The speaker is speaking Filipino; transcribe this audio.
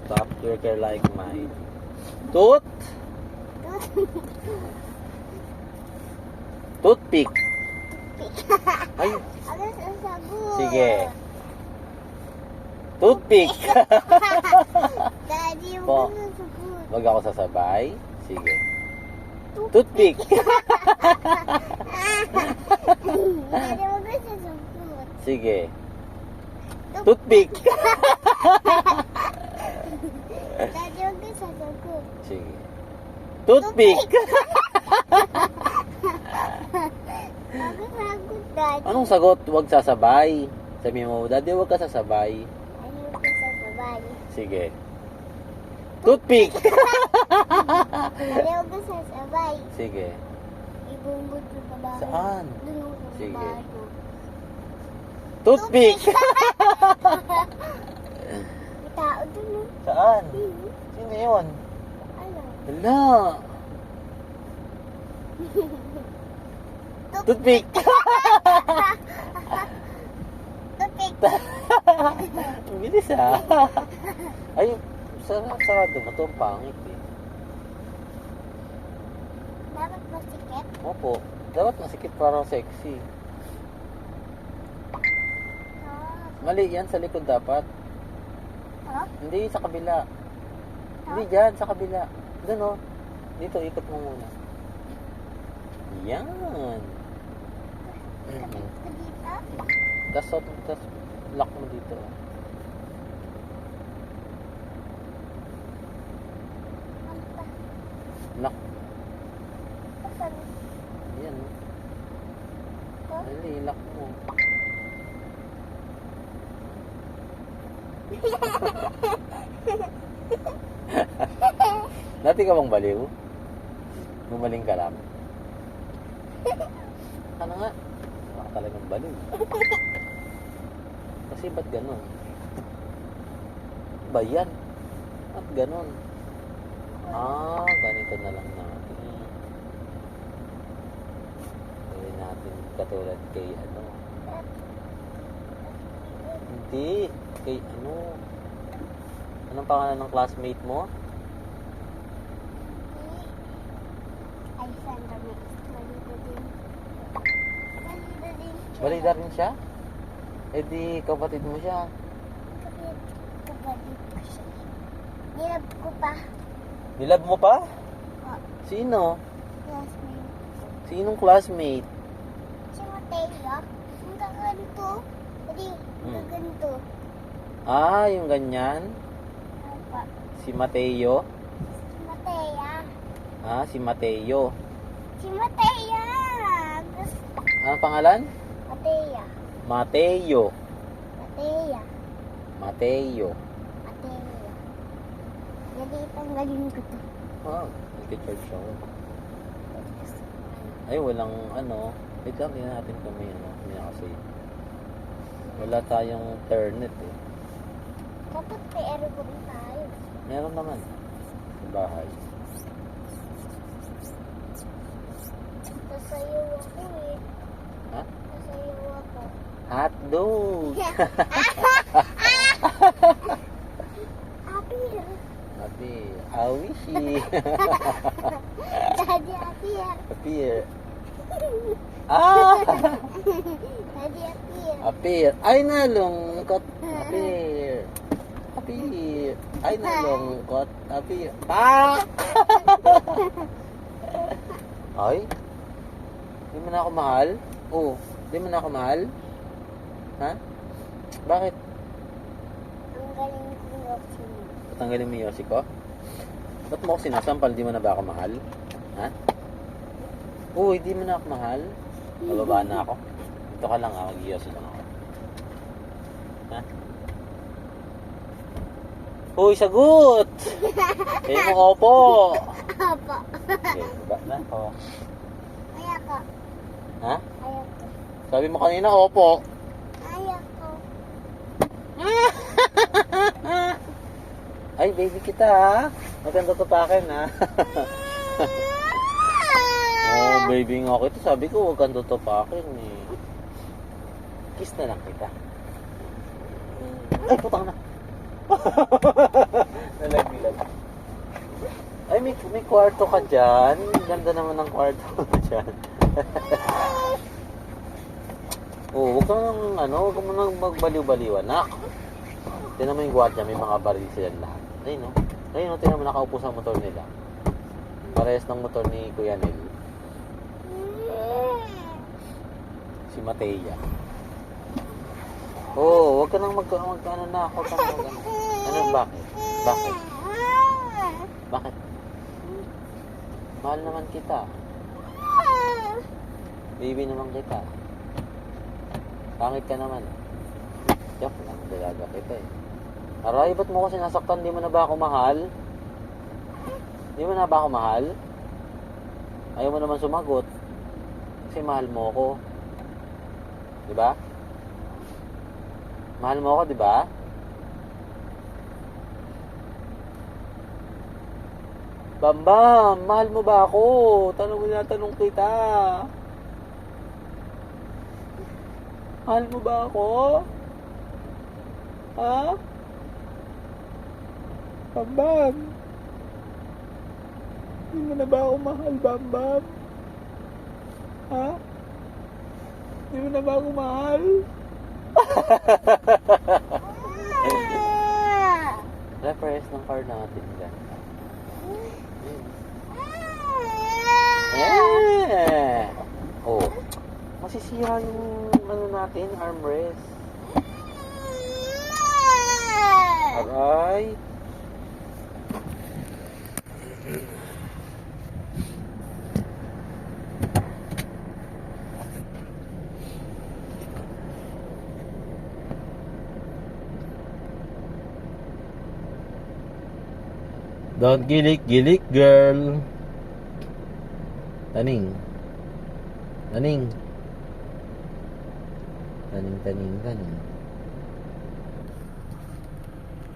stop your car like mine. Tooth? Toothpick. Ay, Ano sasagot? sige. Toothpick. Daddy, huwag Po. ka sasagot. Wag ako sasabay. Sige. Toothpick. Daddy, huwag ka sasagot. Sige. Toothpick. Daddy, huwag ka sasagot. Sige. Toothpick. Huwag ka sasagot, Daddy. Anong sagot? Huwag sasabay. Sabi mo, Daddy, huwag ka sasabay. Daddy, huwag ka sasabay. Sige. Toothpick. Daddy, huwag ka sasabay. Sige. Ibubot mo sa bahay. Saan? Doon sa Sige. bahay mo. Toothpick. May tao doon, no? Saan? Sino yun? Ano? Hala. Toothpick. Tupik. Ang bilis Ay, sarado mo to. Ang pangit eh. Dapat masikip. Opo. Dapat masikip parang sexy. Mali yan. Sa likod dapat. Oh? Hindi sa kabila. Hindi dyan. Sa kabila. Doon o. Dito. Ikot mo muna. Yan. Kapit ko dito. Tas lock mo dito. Ano pa? Lock. Saan? Yan. Oh? Dali, lock mo. Dati ka bang baliw? Gumaling ka lang? Ano nga? Baka talagang baliw. Kasi ba't ganon? Ba yan? Ba't ganon? Ganito na lang natin. Gawin natin katulad kay ano. Hindi. Kay ano. Anong pangalan ng classmate mo? Ay, Sandra Mix. Malito din. Malito din. Balida rin siya? Eh di kapatid mo siya. Kapatid ko siya. Nilab ko pa. Nilab mo pa? Oh, Sino? classmate. Sinong classmate? Si Mateo. Yung kaganto. Hindi, kaganto. Yung ganyan. Apa. Si Mateo. Si Matea. Si Mateo. Si Matea. Gusto. Anong pangalan? Matea. Mateo. Matea. Mateo. Matea. Jadi tanggalin ko to. Nag-charge ako. Ay, walang ano. Wait lang, tingnan natin kung may ano. May kasi. Wala tayong internet eh. Dapat may aircon tayo. Meron naman. Sa bahay. Sasayaw ako eh. Ha? Sasayaw ako. Hotdog! Apir. Happy. Awishi. Daddy apir. Appear. Daddy apir. Appear. Ay, nalungkot. Appear. Appear. Ay, nalungkot. Appear. Ay? Di mo na ako mahal? Oo. Di mo na ako mahal? Ha? Bakit? Ang galing ko yung Patanggalin mo yung yosi ko? Ba't mo ako sinasampal? Di mo na ba ako mahal? Ha? Oo, di mo na ako mahal? Bababa na ako? Ito ka lang mag-yosi lang ako. Ha? Uy, sagot! Kaya mo opo! Apa. Okay, baba na ako. Ayako. Ha? Ayako. Sabi mo kanina opo. Ayako. Ay, baby kita ha. Maganda to pa akin ha. Oh, baby nga kita. Sabi ko, huwag kang tutupakin eh. Kiss na lang kita. Ay, putang na. kwarto ka dyan. Ganda naman ng kwarto mo dyan. Oh, huwag ka nang magbaliw-baliw, anak. Tingnan mo yung gwardiya, may mga baril sila lahat. Ayun, no? Ayun, no? Tingnan mo, nakaupo sa motor nila. Parehas ng motor ni Kuya Nel. Si Mateya. Oh, huwag ka nang magkano na ako. Ano, bakit? Bakit? Bakit? Mahal naman kita. Baby naman kita. Pangit ka naman. Joke lang, dalaga kita eh. Aray, ba't mo ko sinasaktan? Di mo na ba ako mahal? Di mo na ba ako mahal? Ayaw mo naman sumagot. Kasi mahal mo ako. Diba? Mahal mo ako, diba? Bambam, mahal mo ba ako? Tanong kita. Mahal mo ba ako? Ha? Bambam. Hindi mo na ba ako mahal, Bambam? Ha? Hindi mo na ba ako mahal? Reference ng car natin dyan. Oh, masisira yung natin, armrest. Aray. Don't gilik-gilik, girl. Taning. Taning. Taning.